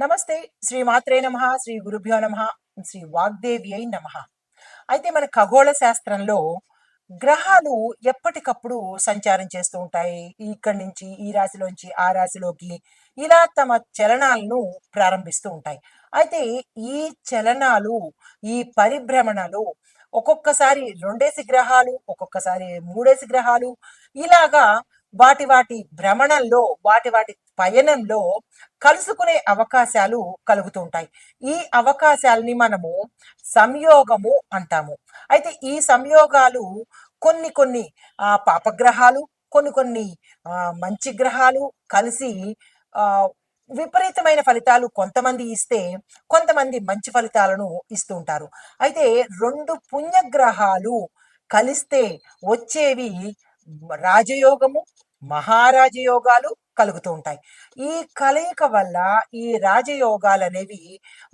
నమస్తే. శ్రీ మాత్రే నమః, శ్రీ గురుభ్యో నమః, శ్రీ వాగ్దేవ్యై నమః. అయితే మన ఖగోళ శాస్త్రంలో గ్రహాలు ఎప్పటికప్పుడు సంచారం చేస్తూ ఉంటాయి. ఇక్కడి నుంచి ఈ రాశిలోంచి ఆ రాశిలోకి ఇలా తమ చలనాలను ప్రారంభిస్తూ ఉంటాయి. అయితే ఈ చలనాలు, ఈ పరిభ్రమణలు ఒక్కొక్కసారి 2 గ్రహాలు, ఒక్కొక్కసారి 3 గ్రహాలు ఇలాగా వాటి భ్రమణంలో, వాటి పయనంలో కలుసుకునే అవకాశాలు కలుగుతూ ఉంటాయి. ఈ అవకాశాలని మనము సంయోగము అంటాము. అయితే ఈ సంయోగాలు కొన్ని కొన్ని పాపగ్రహాలు, కొన్ని కొన్ని మంచి గ్రహాలు కలిసి ఆహ్, విపరీతమైన ఫలితాలు కొంతమంది ఇస్తే, కొంతమంది మంచి ఫలితాలను ఇస్తూ ఉంటారు. అయితే 2 పుణ్యగ్రహాలు కలిస్తే వచ్చేవి రాజయోగము, మహారాజయోగాలు కలుగుతూ ఉంటాయి. ఈ కలయిక వల్ల ఈ రాజయోగాలనేవి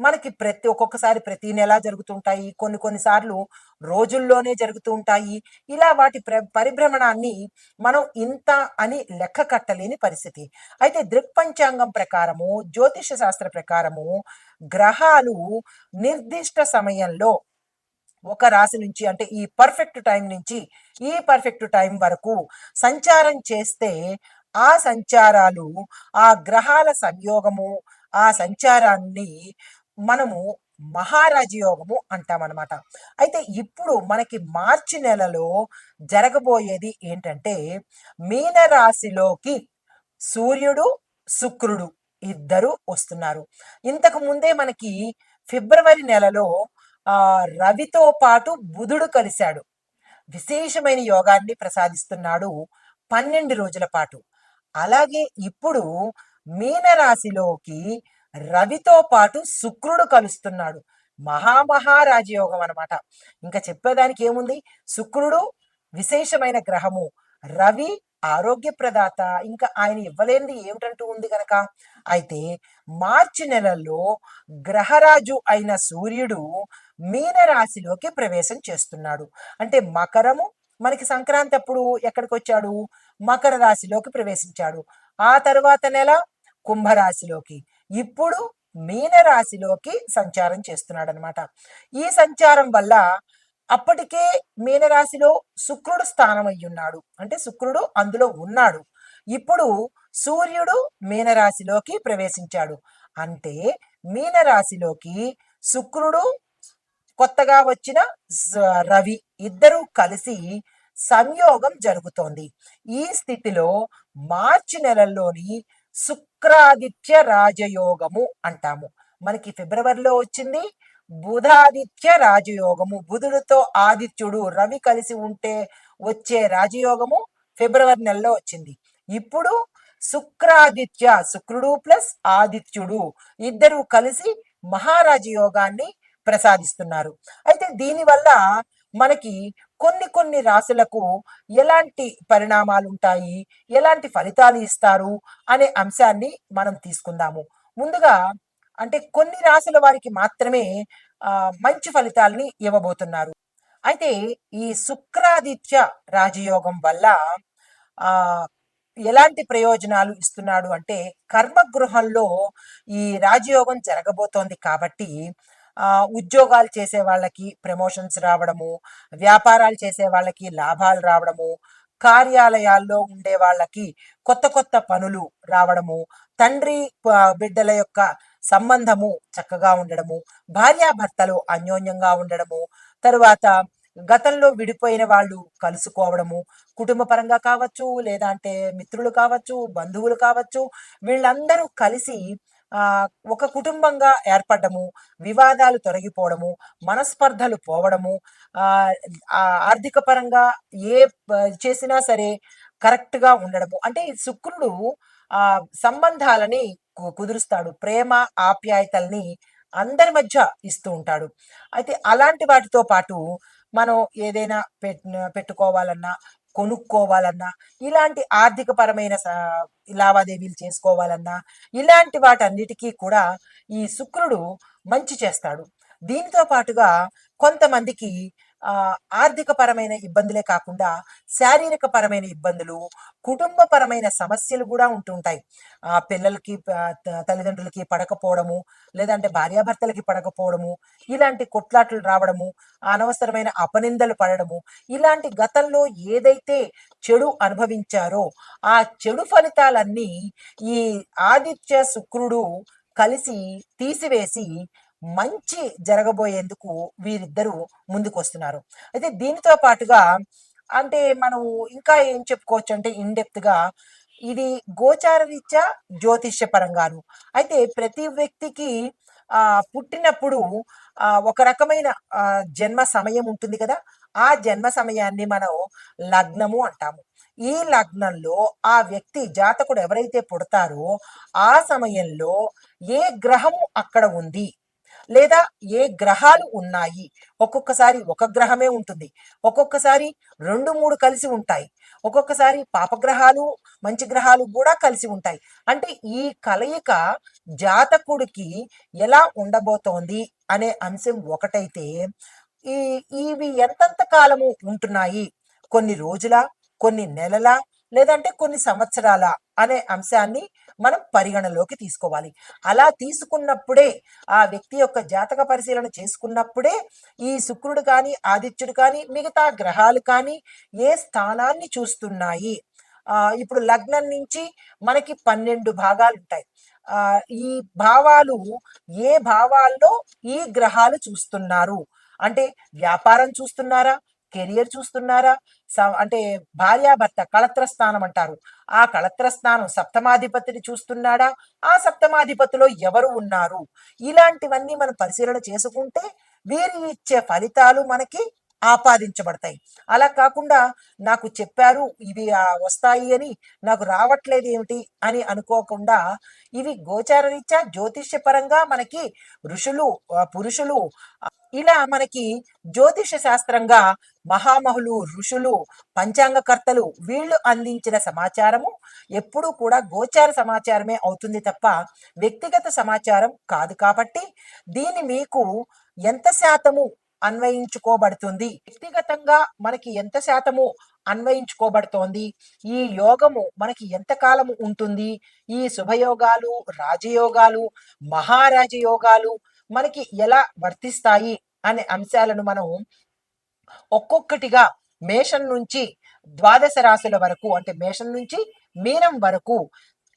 మనకి ఒక్కొక్కసారి ప్రతి నెల జరుగుతుంటాయి. కొన్ని కొన్ని సార్లు రోజుల్లోనే జరుగుతూ ఉంటాయి. ఇలా వాటి పరిభ్రమణాన్ని మనం ఇంత అని లెక్క కట్టలేని పరిస్థితి. అయితే దృక్పంచాంగం ప్రకారము, జ్యోతిష శాస్త్ర ప్రకారము గ్రహాలు నిర్దిష్ట సమయంలో ఒక రాశి నుంచి, అంటే ఈ పర్ఫెక్ట్ టైం నుంచి ఈ పర్ఫెక్ట్ టైం వరకు సంచారం చేస్తే ఆ సంచారాలు, ఆ గ్రహాల సంయోగము, ఆ సంచారాన్ని మనము మహారాజయోగము అంటామన్నమాట. అయితే ఇప్పుడు మనకి మార్చి నెలలో జరగబోయేది ఏంటంటే, మీనరాశిలోకి సూర్యుడు, శుక్రుడు ఇద్దరు వస్తున్నారు. ఇంతకు ముందే మనకి ఫిబ్రవరి నెలలో రవితో పాటు బుధుడు కలిశాడు. విశేషమైన యోగాన్ని ప్రసాదిస్తున్నాడు 12 రోజుల పాటు. అలాగే ఇప్పుడు మీనరాశిలోకి రవితో పాటు శుక్రుడు కలుస్తున్నాడు. మహారాజయోగం అనమాట. ఇంకా చెప్పేదానికి ఏముంది? శుక్రుడు విశేషమైన గ్రహము, రవి ఆరోగ్య ప్రదాత, ఇంకా ఆయన ఇవ్వలేనిది ఏమిటంటూ ఉంది గనక. అయితే మార్చి నెలల్లో గ్రహరాజు అయిన సూర్యుడు మీనరాశిలోకి ప్రవేశం చేస్తున్నాడు. అంటే మకరము, మనకి సంక్రాంతి అప్పుడు ఎక్కడికి వచ్చాడు? మకర రాశిలోకి ప్రవేశించాడు. ఆ తరువాత నెల కుంభరాశిలోకి, ఇప్పుడు మీనరాశిలోకి సంచారం చేస్తున్నాడు అనమాట. ఈ సంచారం వల్ల అప్పటికే మీనరాశిలో శుక్రుడు స్థానం అయ్యున్నాడు, అంటే శుక్రుడు అందులో ఉన్నాడు. ఇప్పుడు సూర్యుడు మీనరాశిలోకి ప్రవేశించాడు. అంటే మీనరాశిలోకి శుక్రుడు, కొత్తగా వచ్చిన రవి ఇద్దరూ కలిసి సంయోగం జరుగుతోంది. ఈ స్థితిలో మార్చి నెలల్లోని శుక్రాదిత్య రాజయోగము అంటాము. మనకి ఫిబ్రవరిలో వచ్చింది బుధాదిత్య రాజయోగము. బుధుడితో ఆదిత్యుడు, రవి కలిసి ఉంటే వచ్చే రాజయోగము ఫిబ్రవరి నెలలో వచ్చింది. ఇప్పుడు శుక్రాదిత్య, శుక్రుడు ప్లస్ ఆదిత్యుడు ఇద్దరు కలిసి మహారాజయోగాన్ని ప్రసాదిస్తున్నారు. అయితే దీనివల్ల మనకి కొన్ని కొన్ని రాశులకు ఎలాంటి పరిణామాలు ఉంటాయి, ఎలాంటి ఫలితాలు ఇస్తారు అనే అంశాన్ని మనం తీసుకుందాము. ముందుగా అంటే కొన్ని రాశుల వారికి మాత్రమే మంచి ఫలితాలని ఇవ్వబోతున్నారు. అయితే ఈ శుక్రాదిత్య రాజయోగం వల్ల ఆ ఎలాంటి ప్రయోజనాలు ఇస్తున్నాడు అంటే, కర్మగృహంలో ఈ రాజయోగం జరగబోతోంది కాబట్టి ఉద్యోగాలు చేసే వాళ్ళకి ప్రమోషన్స్ రావడము, వ్యాపారాలు చేసే వాళ్ళకి లాభాలు రావడము, కార్యాలయాల్లో ఉండే వాళ్ళకి కొత్త కొత్త పనులు రావడము, తండ్రి బిడ్డల యొక్క సంబంధము చక్కగా ఉండడము, భార్యాభర్తలు అన్యోన్యంగా ఉండడము, తరువాత గతంలో విడిపోయిన వాళ్ళు కలుసుకోవడము, కుటుంబ పరంగా కావచ్చు, లేదా అంటే మిత్రులు కావచ్చు, బంధువులు కావచ్చు, వీళ్ళందరూ కలిసి ఒక కుటుంబంగా ఏర్పడము, వివాదాలు తొలగిపోవడము, మనస్పర్ధలు పోవడము, ఆర్థిక పరంగా ఏ చేసినా సరే కరెక్ట్గా ఉండడము. అంటే ఈ శుక్రుడు సంబంధాలని కుదురుస్తాడు, ప్రేమ ఆప్యాయతల్ని అందరి మధ్య ఇస్తూ ఉంటాడు. అయితే అలాంటి వాటితో పాటు మనం ఏదైనా పెట్టుకోవాలన్నా, కొనుక్కోవాలన్నా, ఇలాంటి ఆర్థిక పరమైన లావాదేవీలు చేసుకోవాలన్నా, ఇలాంటి వాటన్నిటికీ కూడా ఈ శుక్రుడు మంచి చేస్తాడు. దీనితో పాటుగా కొంతమందికి ఆర్థిక పరమైన ఇబ్బందులే కాకుండా శారీరక పరమైన ఇబ్బందులు, కుటుంబపరమైన సమస్యలు కూడా ఉంటుంటాయి. పిల్లలకి తల్లిదండ్రులకి పడకపోవడము, లేదంటే భార్యాభర్తలకి పడకపోవడము, ఇలాంటి కొట్లాటలు రావడము, అనవసరమైన అపనిందలు పడడము, ఇలాంటి గతంలో ఏదైతే చెడు అనుభవించారో ఆ చెడు ఫలితాలన్నీ ఈ ఆదిత్య శుక్రుడు కలిసి తీసివేసి మంచి జరగబోయేందుకు వీరిద్దరూ ముందుకొస్తున్నారు. అయితే దీనితో పాటుగా అంటే మనం ఇంకా ఏం చెప్పుకోవచ్చు అంటే ఇన్ డెప్త్ గా ఇది గోచార రీత్యా జ్యోతిష్య పరంగాను. అయితే ప్రతి వ్యక్తికి పుట్టినప్పుడు ఒక రకమైన జన్మ సమయం ఉంటుంది కదా! ఆ జన్మ సమయాన్ని మనం లగ్నము అంటాము. ఈ లగ్నంలో ఆ వ్యక్తి జాతకుడు ఎవరైతే పుడతారో ఆ సమయంలో ఏ గ్రహము అక్కడ ఉంది, లేదా ఏ గ్రహాలు ఉన్నాయి. ఒక్కొక్కసారి ఒక గ్రహమే ఉంటుంది, ఒక్కొక్కసారి 2, 3 కలిసి ఉంటాయి, ఒక్కొక్కసారి పాపగ్రహాలు మంచి గ్రహాలు కూడా కలిసి ఉంటాయి. అంటే ఈ కలయిక జాతకుడికి ఎలా ఉండబోతోంది అనే అంశం ఒకటైతే, ఈ ఇవి ఎంతెంత కాలము ఉంటున్నాయి, కొన్ని రోజుల, కొన్ని నెలల, లేదంటే కొన్ని సంవత్సరాల అనే అంశాన్ని మనం పరిగణలోకి తీసుకోవాలి. అలా తీసుకున్నప్పుడే ఆ వ్యక్తి యొక్క జాతక పరిశీలన చేసుకున్నప్పుడే ఈ శుక్రుడు కానీ, ఆదిత్యుడు కానీ, మిగతా గ్రహాలు కానీ ఏ స్థానాన్ని చూస్తున్నాయి. ఇప్పుడు లగ్నం నుంచి మనకి 12 భాగాలు ఉంటాయి. ఈ భావాలు ఏ భావాల్లో ఈ గ్రహాలు చూస్తున్నారు అంటే, వ్యాపారం చూస్తున్నారా, కెరియర్ చూస్తున్నారా, అంటే భార్యాభర్త కళత్ర స్థానం అంటారు, ఆ కళత్ర స్థానం సప్తమాధిపతిని చూస్తున్నాడా, ఆ సప్తమాధిపతిలో ఎవరు ఉన్నారు, ఇలాంటివన్నీ మనం పరిశీలన చేసుకుంటే వీరు ఇచ్చే ఫలితాలు మనకి ఆపాదించబడతాయి. అలా కాకుండా నాకు చెప్పారు ఇవి వస్తాయి అని, నాకు రావట్లేదు ఏమిటి అని అనుకోకుండా, ఇవి గోచార రీత్యా జ్యోతిష్య పరంగా మనకి ఋషులు, పురుషులు, ఇలా మనకి జ్యోతిష శాస్త్రంగా మహామహులు, ఋషులు, పంచాంగకర్తలు వీళ్ళు అందించిన సమాచారము ఎప్పుడూ కూడా గోచార సమాచారమే అవుతుంది తప్ప వ్యక్తిగత సమాచారం కాదు. కాబట్టి దీన్ని మీకు ఎంత శాతము అన్వయించుకోబడుతుంది, వ్యక్తిగతంగా మనకి ఎంత శాతము అన్వయించుకోబడుతోంది, ఈ యోగము మనకి ఎంత కాలము ఉంటుంది, ఈ శుభయోగాలు, రాజయోగాలు, మహారాజయోగాలు మనకి ఎలా వర్తిస్తాయి అనే అంశాలను మనం ఒక్కొక్కటిగా మేషం నుంచి ద్వాదశ రాశుల వరకు, అంటే మేషం నుంచి మీనం వరకు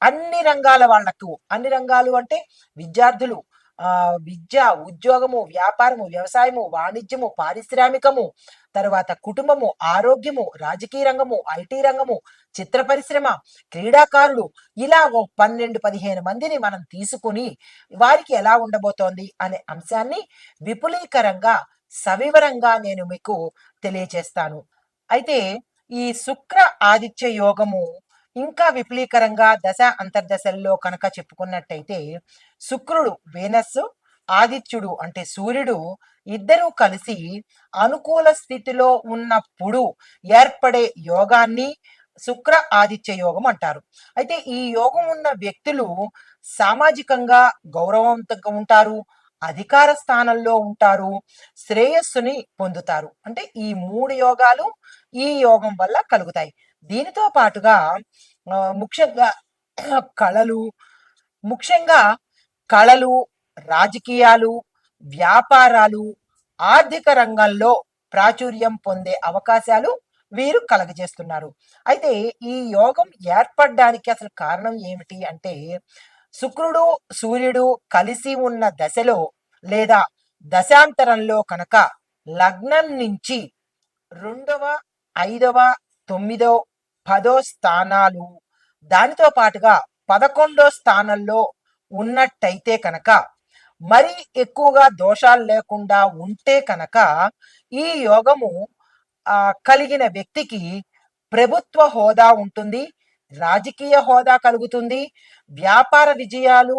అన్ని రంగాల వాళ్లకు, అన్ని రంగాలు అంటే విద్యార్థులు, విద్య, ఉద్యోగము, వ్యాపారము, వ్యవసాయము, వాణిజ్యము, పారిశ్రామికము, తర్వాత కుటుంబము, ఆరోగ్యము, రాజకీయ రంగము, ఐటీ రంగము, చిత్ర పరిశ్రమ, క్రీడాకారులు, ఇలా 12-15 మందిని మనం తీసుకుని వారికి ఎలా ఉండబోతోంది అనే అంశాన్ని విపులీకరంగా సవివరంగా నేను మీకు తెలియచేస్తాను. అయితే ఈ శుక్ర ఆదిత్య యోగము ఇంకా విపులీకరంగా దశ అంతర్దశల్లో కనుక చెప్పుకున్నట్టయితే, శుక్రుడు వేనస్సు, ఆదిత్యుడు అంటే సూర్యుడు ఇద్దరూ కలిసి అనుకూల స్థితిలో ఉన్నప్పుడు ఏర్పడే యోగాన్ని శుక్ర ఆదిత్య యోగం అంటారు. అయితే ఈ యోగం ఉన్న వ్యక్తులు సామాజికంగా గౌరవవంతంగా ఉంటారు, అధికార స్థానంలో ఉంటారు, శ్రేయస్సుని పొందుతారు. అంటే ఈ 3 యోగాలు ఈ యోగం వల్ల కలుగుతాయి. దీనితో పాటుగా ముఖ్యంగా కళలు, ముఖ్యంగా కళలు, రాజకీయాలు, వ్యాపారాలు, ఆర్థిక రంగంలో ప్రాచుర్యం పొందే అవకాశాలు వీరు కలగజేస్తున్నారు. అయితే ఈ యోగం ఏర్పడడానికి అసలు కారణం ఏమిటి అంటే, శుక్రుడు, సూర్యుడు కలిసి ఉన్న దశలో లేదా దశాంతరంలో కనుక లగ్నం నుంచి 2వ, 5వ, 9వ, 10వ స్థానాలు, దానితో పాటుగా 11వ స్థానంలో ఉన్నట్టయితే కనుక, మరీ ఎక్కువగా దోషాలు లేకుండా ఉంటే కనుక ఈ యోగము కలిగిన వ్యక్తికి ప్రభుత్వ హోదా ఉంటుంది, రాజకీయ హోదా కలుగుతుంది, వ్యాపార విజయాలు,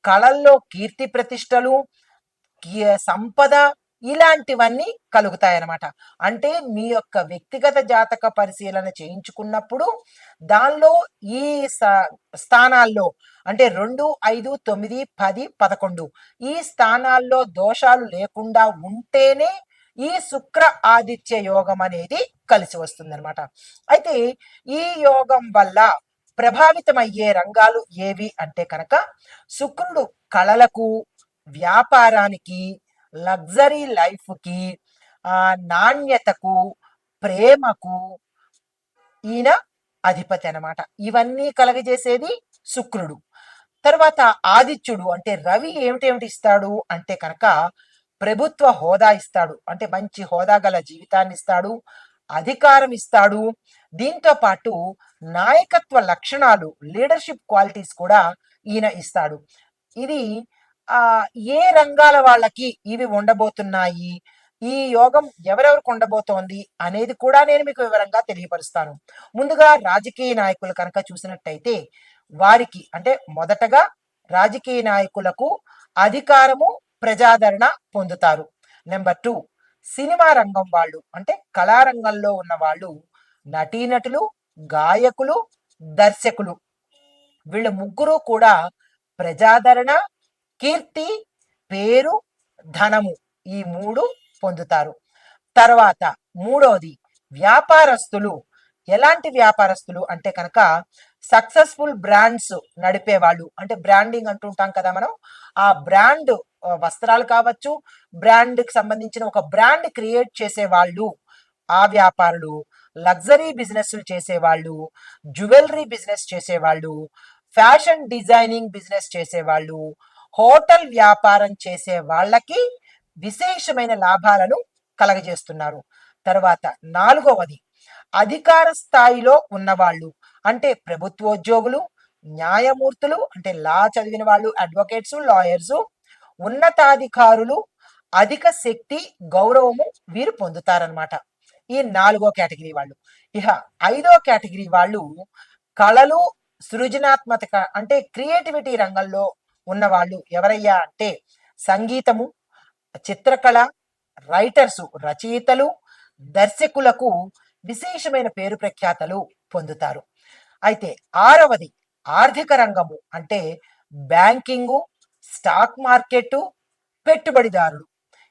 కళల్లో కీర్తి ప్రతిష్టలు, సంపద, ఇలాంటివన్నీ కలుగుతాయన్నమాట. అంటే మీ యొక్క వ్యక్తిగత జాతక పరిశీలన చేయించుకున్నప్పుడు దానిలో ఈ స్థానాల్లో అంటే 2, 5, 9, 10, 11 ఈ స్థానాల్లో దోషాలు లేకుండా ఉంటేనే ఈ శుక్ర ఆదిత్య యోగం అనేది కలిసి వస్తుంది అనమాట. అయితే ఈ యోగం వల్ల ప్రభావితమయ్యే రంగాలు ఏవి అంటే కనుక శుక్రుడు కళలకు, వ్యాపారానికి, లగ్జరీ లైఫ్కి, నాణ్యతకు, ప్రేమకు ఈయన అధిపతి అనమాట. ఇవన్నీ కలగజేసేది శుక్రుడు. తర్వాత ఆదిత్యుడు అంటే రవి ఏమిటేమిటి ఇస్తాడు అంటే కనుక ప్రభుత్వ హోదా ఇస్తాడు, అంటే మంచి హోదా గల జీవితాన్ని ఇస్తాడు, అధికారం ఇస్తాడు. దీంతో పాటు నాయకత్వ లక్షణాలు, లీడర్షిప్ క్వాలిటీస్ కూడా ఈయన ఇస్తాడు. ఇది ఆ ఏ రంగాల వాళ్ళకి ఇవి ఉండబోతున్నాయి, ఈ యోగం ఎవరెవరికి ఉండబోతోంది అనేది కూడా నేను మీకు వివరంగా తెలియపరుస్తాను. ముందుగా రాజకీయ నాయకులు కనుక చూసినట్టయితే వారికి అంటే మొదటగా రాజకీయ నాయకులకు అధికారము, ప్రజాదరణ పొందుతారు. నెంబర్ 2 సినిమా రంగం వాళ్ళు అంటే కళారంగంలో ఉన్న వాళ్ళు, నటీనటులు, గాయకులు, దర్శకులు, వీళ్ళ ముగ్గురు కూడా ప్రజాదరణ, కీర్తి, పేరు, ధనము ఈ 3 పొందుతారు. తర్వాత మూడోది వ్యాపారస్తులు. ఎలాంటి వ్యాపారస్తులు అంటే కనుక సక్సెస్ఫుల్ బ్రాండ్స్ నడిపేవాళ్ళు, అంటే బ్రాండింగ్ అంటుంటాం కదా మనం, ఆ బ్రాండ్ వస్త్రాలు కావచ్చు, బ్రాండ్కి సంబంధించిన ఒక బ్రాండ్ క్రియేట్ చేసేవాళ్ళు ఆ వ్యాపారులు, లగ్జరీ బిజినెస్లు చేసేవాళ్ళు, జ్యువెలరీ బిజినెస్ చేసేవాళ్ళు, ఫ్యాషన్ డిజైనింగ్ బిజినెస్ చేసేవాళ్ళు, హోటల్ వ్యాపారం చేసే వాళ్ళకి విశేషమైన లాభాలను కలగజేస్తున్నారు. తర్వాత నాలుగవది అధికార స్థాయిలో ఉన్నవాళ్ళు, అంటే ప్రభుత్వోద్యోగులు, న్యాయమూర్తులు అంటే లా చదివిన వాళ్ళు, అడ్వకేట్స్, లాయర్స్, ఉన్నతాధికారులు, అధిక శక్తి, గౌరవము వీరు పొందుతారనమాట. ఈ 4వ కేటగిరీ వాళ్ళు. ఇక 5వ కేటగిరీ వాళ్ళు కళలు, సృజనాత్మక అంటే క్రియేటివిటీ రంగంలో ఉన్నవాళ్ళు ఎవరయ్యా అంటే సంగీతము, చిత్రకళ, రైటర్సు రచయితలు, దర్శకులకు విశేషమైన పేరు ప్రఖ్యాతలు పొందుతారు. అయితే 6వది ఆర్థిక రంగము అంటే బ్యాంకింగు, స్టాక్ మార్కెట్, పెట్టుబడిదారులు,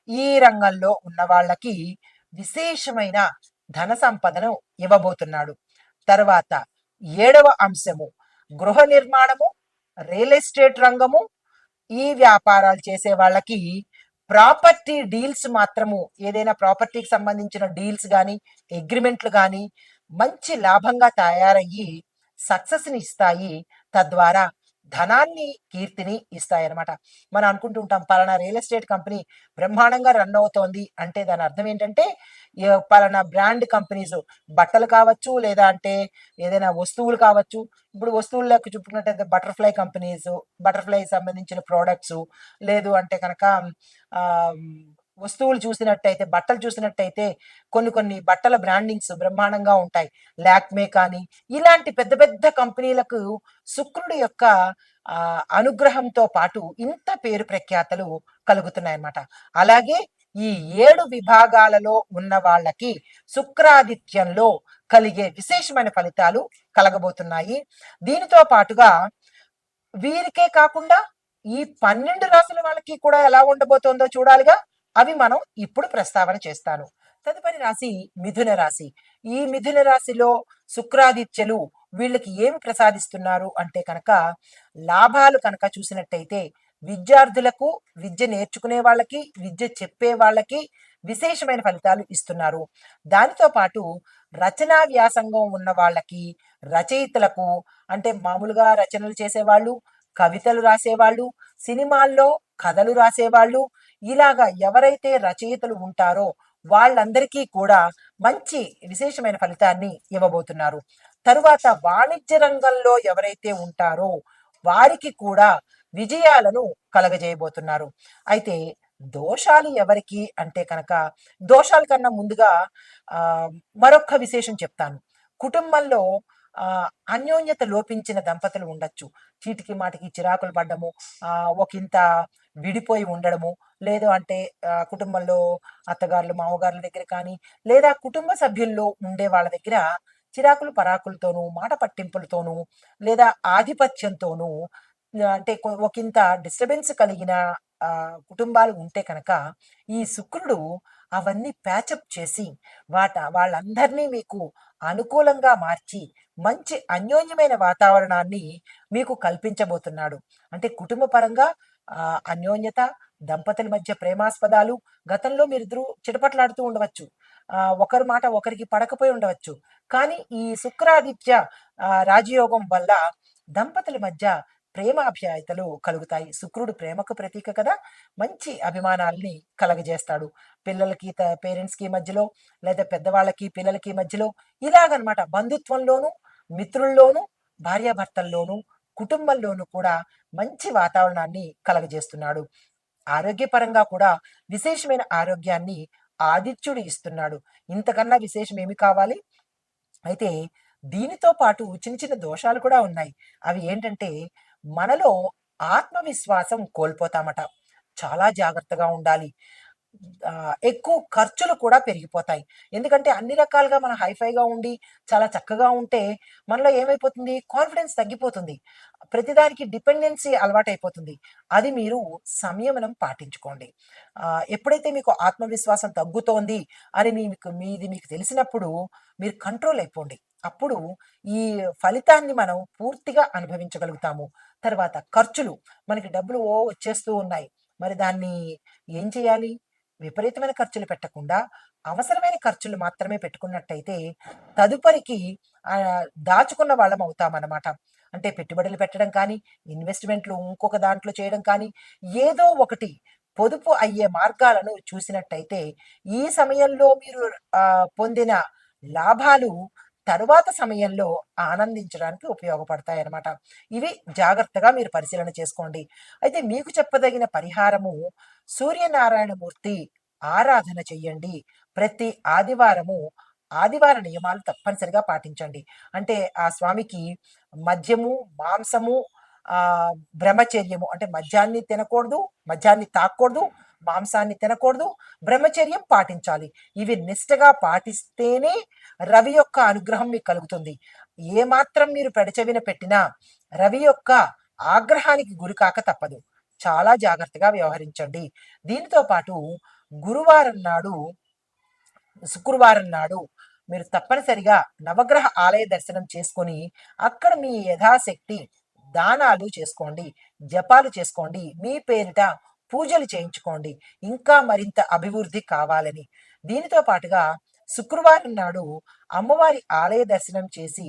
ఈ రంగంలో ఉన్న వాళ్ళకి విశేషమైన ధన సంపదను ఇవ్వబోతున్నాడు. తర్వాత 7వ అంశము గృహ నిర్మాణము, రియల్ ఎస్టేట్ రంగము, ఈ వ్యాపారాలు చేసే వాళ్ళకి ప్రాపర్టీ డీల్స్ మాత్రము, ఏదైనా ప్రాపర్టీకి సంబంధించిన డీల్స్ కానీ, అగ్రిమెంట్లు కానీ మంచి లాభంగా తయారయ్యి సక్సెస్ని ఇస్తాయి. తద్వారా ధనాన్ని, కీర్తిని ఇస్తాయన్నమాట. మనం అనుకుంటుంటాం పలానా రియల్ ఎస్టేట్ కంపెనీ బ్రహ్మాండంగా రన్ అవుతోంది అంటే దాని అర్థం ఏంటంటే పలానా బ్రాండ్ కంపెనీస్, బట్టలు కావచ్చు లేదా అంటే ఏదైనా వస్తువులు కావచ్చు. ఇప్పుడు వస్తువుల్లోకి చూపుకున్నట్టయితే బటర్ఫ్లై కంపెనీస్, బటర్ఫ్లై సంబంధించిన ప్రోడక్ట్స్, లేదు అంటే కనుక ఆ, వస్తువులు చూసినట్టయితే, బట్టలు చూసినట్టయితే కొన్ని కొన్ని బట్టల బ్రాండింగ్స్ బ్రహ్మాండంగా ఉంటాయి. లాక్మే కానీ ఇలాంటి పెద్ద పెద్ద కంపెనీలకు శుక్రుడి యొక్క అనుగ్రహంతో పాటు ఇంత పేరు ప్రఖ్యాతలు కలుగుతున్నాయన్నమాట. అలాగే ఈ 7 విభాగాలలో ఉన్న వాళ్ళకి శుక్రాదిత్యంలో కలిగే విశేషమైన ఫలితాలు కలగబోతున్నాయి. దీనితో పాటుగా వీరికే కాకుండా ఈ 12 రాసుల వాళ్ళకి కూడా ఎలా ఉండబోతోందో చూడాలిగా. అవి మనం ఇప్పుడు ప్రస్తావన చేస్తాను. తదుపరి రాశి మిథున రాశి. ఈ మిథున రాశిలో శుక్రాదిత్యులు వీళ్ళకి ఏమి ప్రసాదిస్తున్నారు అంటే కనుక లాభాలు కనుక చూసినట్టయితే విద్యార్థులకు, విద్య నేర్చుకునే వాళ్ళకి, విద్య చెప్పే వాళ్ళకి విశేషమైన ఫలితాలు ఇస్తున్నారు. దానితో పాటు రచనా వ్యాసంగం ఉన్న వాళ్ళకి, రచయితలకు అంటే మామూలుగా రచనలు చేసేవాళ్ళు, కవితలు రాసేవాళ్ళు, సినిమాల్లో కథలు రాసేవాళ్ళు, ఇలాగా ఎవరైతే రచయితలు ఉంటారో వాళ్ళందరికీ కూడా మంచి విశేషమైన ఫలితాన్ని ఇవ్వబోతున్నారు. తరువాత వాణిజ్య రంగంలో ఎవరైతే ఉంటారో వారికి కూడా విజయాలను కలగజేయబోతున్నారు. అయితే దోషాలు ఎవరికి అంటే కనుక దోషాల కన్నా ముందుగా ఆ మరొక విశేషం చెప్తాను. కుటుంబంలో అన్యోన్యత లోపించిన దంపతులు ఉండొచ్చు. చీటికి మాటికి చిరాకులు పడ్డము, ఒకంత విడిపోయి ఉండడము, లేదు అంటే కుటుంబంలో అత్తగారులు, మామగారుల దగ్గర కానీ, లేదా కుటుంబ సభ్యుల్లో ఉండే వాళ్ళ దగ్గర చిరాకులు పరాకులతోనూ, మాట పట్టింపులతోనూ, లేదా ఆధిపత్యంతోనూ అంటే ఒకంత డిస్టర్బెన్స్ కలిగిన కుటుంబాలు ఉంటే కనుక ఈ శుక్రుడు అవన్నీ ప్యాచప్ చేసి వాళ్ళందరినీ మీకు అనుకూలంగా మార్చి మంచి అన్యోన్యమైన వాతావరణాన్ని మీకు కల్పించబోతున్నాడు. అంటే కుటుంబ పరంగా అన్యోన్యత, దంపతుల మధ్య ప్రేమాస్పదాలు, గతంలో మీరిద్దరూ చిటపట్లాడుతూ ఉండవచ్చు. ఒకరి మాట ఒకరికి పడకపోయి ఉండవచ్చు. కానీ ఈ శుక్రాదిత్య రాజయోగం వల్ల దంపతుల మధ్య ప్రేమాప్యాయతలు కలుగుతాయి. శుక్రుడు ప్రేమకు ప్రతీక కదా! మంచి అభిమానాల్ని కలగజేస్తాడు. పిల్లలకి పేరెంట్స్‌కి మధ్యలో, లేదా పెద్దవాళ్ళకి, పిల్లలకి మధ్యలో ఇలాగనమాట. బంధుత్వంలోనూ, మిత్రుల్లోనూ, భార్యాభర్తల్లోనూ, కుటుంబంలోనూ కూడా మంచి వాతావరణాన్ని కలగజేస్తున్నాడు. ఆరోగ్యపరంగా కూడా విశేషమైన ఆరోగ్యాన్ని ఆదిత్యుడు ఇస్తున్నాడు. ఇంతకన్నా విశేషం ఏమి కావాలి? అయితే దీనితో పాటు చిన్న చిన్న దోషాలు కూడా ఉన్నాయి. అవి ఏంటంటే, మనలో ఆత్మవిశ్వాసం కోల్పోతామట. చాలా జాగ్రత్తగా ఉండాలి. ఎక్కువ ఖర్చులు కూడా పెరిగిపోతాయి. ఎందుకంటే అన్ని రకాలుగా మనం హైఫైగా ఉండి, చాలా చక్కగా ఉంటే మనలో ఏమైపోతుంది? కాన్ఫిడెన్స్ తగ్గిపోతుంది. ప్రతిదానికి డిపెండెన్సీ అలవాటైపోతుంది. అది మీరు సంయమనం పాటించుకోండి. ఎప్పుడైతే మీకు ఆత్మవిశ్వాసం తగ్గుతోంది అని మీకు తెలిసినప్పుడు మీరు కంట్రోల్ అయిపోండి. అప్పుడు ఈ ఫలితాన్ని మనం పూర్తిగా అనుభవించగలుగుతాము. తర్వాత ఖర్చులు, మనకి డబ్బులు వచ్చేస్తూ ఉన్నాయి. మరి దాన్ని ఏం చేయాలి? విపరీతమైన ఖర్చులు పెట్టకుండా, అవసరమైన ఖర్చులు మాత్రమే పెట్టుకున్నట్టయితే తదుపరికి దాచుకున్న వాళ్ళం అవుతామన్నమాట. అంటే పెట్టుబడులు పెట్టడం కానీ, ఇన్వెస్ట్‌మెంట్‌లు ఇంకొక దాంట్లో చేయడం కానీ, ఏదో ఒకటి పొదుపు అయ్యే మార్గాలను చూసినట్టయితే, ఈ సమయంలో మీరు పొందిన లాభాలు తరువాత సమయంలో ఆనందించడానికి ఉపయోగపడతాయన్నమాట. ఇవి జాగ్రత్తగా మీరు పరిశీలన చేసుకోండి. అయితే మీకు చెప్పదగిన పరిహారము, సూర్యనారాయణమూర్తి ఆరాధన చెయ్యండి. ప్రతి ఆదివారము ఆదివార నియమాలు తప్పనిసరిగా పాటించండి. అంటే ఆ స్వామికి మద్యము, మాంసము, బ్రహ్మచర్యము అంటే మద్యాన్ని తినకూడదు, మద్యాన్ని తాగకూడదు, మాంసాన్ని తినకూడదు, బ్రహ్మచర్యం పాటించాలి. ఇవి నిష్టగా పాటిస్తేనే రవి యొక్క అనుగ్రహం మీకు కలుగుతుంది. ఏమాత్రం మీరు పెడచెవిన పెట్టినా రవి యొక్క ఆగ్రహానికి గురికాక తప్పదు. చాలా జాగ్రత్తగా వ్యవహరించండి. దీనితో పాటు గురువారం నాడు, శుక్రవారం నాడు మీరు తప్పనిసరిగా నవగ్రహ ఆలయ దర్శనం చేసుకొని అక్కడ మీ యథాశక్తి దానాలు చేసుకోండి, జపాలు చేసుకోండి, మీ పేరిట పూజలు చేయించుకోండి, ఇంకా మరింత అభివృద్ధి కావాలని. దీనితో పాటుగా శుక్రవారం నాడు అమ్మవారి ఆలయ దర్శనం చేసి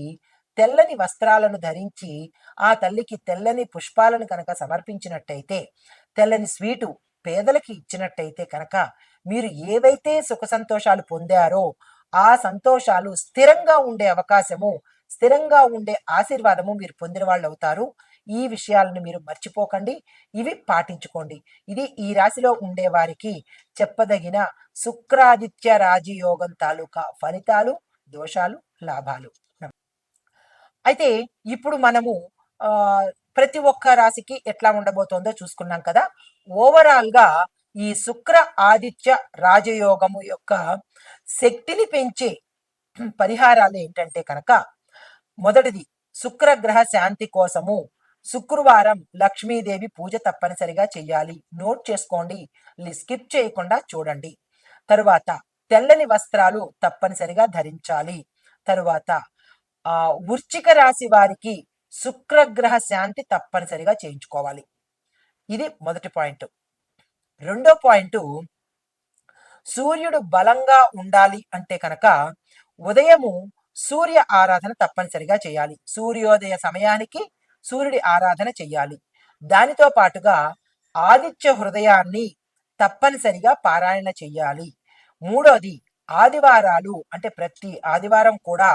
తెల్లని వస్త్రాలను ధరించి ఆ తల్లికి తెల్లని పుష్పాలను కనుక సమర్పించినట్టయితే, తెల్లని స్వీటు పేదలకి ఇచ్చినట్టయితే కనుక మీరు ఏవైతే సుఖ సంతోషాలు పొందారో ఆ సంతోషాలు స్థిరంగా ఉండే అవకాశము, స్థిరంగా ఉండే ఆశీర్వాదము మీరు పొందిన వాళ్ళు అవుతారు. ఈ విషయాలను మీరు మర్చిపోకండి. ఇవి పాటించుకోండి. ఇది ఈ రాశిలో ఉండే వారికి చెప్పదగిన శుక్రాదిత్య రాజయోగం తాలూకా ఫలితాలు, దోషాలు, లాభాలు. అయితే ఇప్పుడు మనము ప్రతి ఒక్క రాశికి ఎట్లా ఉండబోతోందో చూసుకున్నాం కదా. ఓవరాల్గా ఈ శుక్ర ఆదిత్య రాజయోగము యొక్క శక్తిని పెంచే పరిహారాలు ఏంటంటే కనుక, మొదటిది శుక్రగ్రహ శాంతి కోసము శుక్రవారం లక్ష్మీదేవి పూజ తప్పనిసరిగా చెయ్యాలి. నోట్ చేసుకోండి, స్కిప్ చేయకుండా చూడండి. తరువాత తెల్లని వస్త్రాలు తప్పనిసరిగా ధరించాలి. తరువాత వృశ్చిక రాశి వారికి శుక్రగ్రహ శాంతి తప్పనిసరిగా చేయించుకోవాలి. ఇది మొదటి పాయింట్. రెండో పాయింట్, సూర్యుడు బలంగా ఉండాలి అంటే కనుక ఉదయము సూర్య ఆరాధన తప్పనిసరిగా చేయాలి. సూర్యోదయ సమయానికి సూర్యుడి ఆరాధన చెయ్యాలి. దానితో పాటుగా ఆదిత్య హృదయాన్ని తప్పనిసరిగా పారాయణ చెయ్యాలి. మూడోది, ఆదివారాలు అంటే ప్రతి ఆదివారం కూడా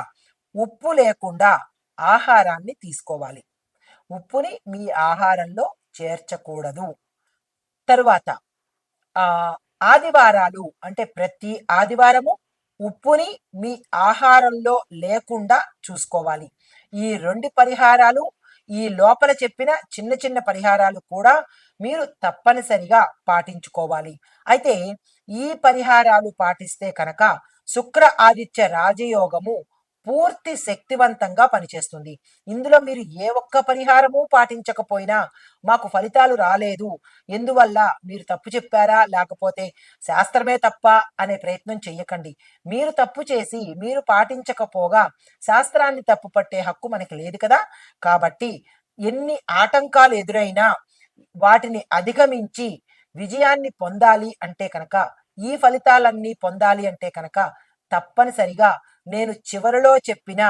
ఉప్పు లేకుండా ఆహారాన్ని తీసుకోవాలి. ఉప్పుని మీ ఆహారంలో చేర్చకూడదు. తరువాత ఆదివారాలు అంటే ప్రతి ఆదివారము ఉప్పుని మీ ఆహారంలో లేకుండా చూసుకోవాలి. ఈ రెండు పరిహారాలు, ఈ లోపల చెప్పిన చిన్న చిన్న పరిహారాలు కూడా మీరు తప్పనిసరిగా పాటించుకోవాలి. అయితే ఈ పరిహారాలు పాటిస్తే కనుక శుక్ర ఆదిత్య రాజయోగము పూర్తి శక్తివంతంగా పనిచేస్తుంది. ఇందులో మీరు ఏ ఒక్క పరిహారము పాటించకపోయినా మాకు ఫలితాలు రాలేదు. ఎందువల్ల? మీరు తప్పు చెప్పారా? లేకపోతే శాస్త్రమే తప్పా? అనే ప్రయత్నం చెయ్యకండి. మీరు తప్పు చేసి, మీరు పాటించకపోగా శాస్త్రాన్ని తప్పు పట్టే హక్కు మనకి లేదు కదా! కాబట్టి ఎన్ని ఆటంకాలు ఎదురైనా వాటిని అధిగమించి విజయాన్ని పొందాలి అంటే కనుక, ఈ ఫలితాలన్నీ పొందాలి అంటే కనుక తప్పనిసరిగా నేను చివరిలో చెప్పిన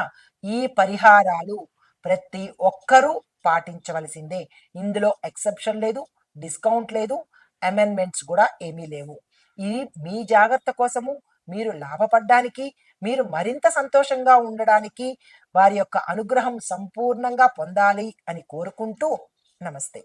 ఈ పరిహారాలు ప్రతి ఒక్కరూ పాటించవలసిందే. ఇందులో ఎక్సెప్షన్ లేదు, డిస్కౌంట్ లేదు, అమెండ్మెంట్స్ కూడా ఏమీ లేవు. ఇది మీ జాగ్రత్త కోసము, మీరు లాభపడ్డానికి, మీరు మరింత సంతోషంగా ఉండడానికి, వారి యొక్క అనుగ్రహం సంపూర్ణంగా పొందాలి అని కోరుకుంటూ నమస్తే.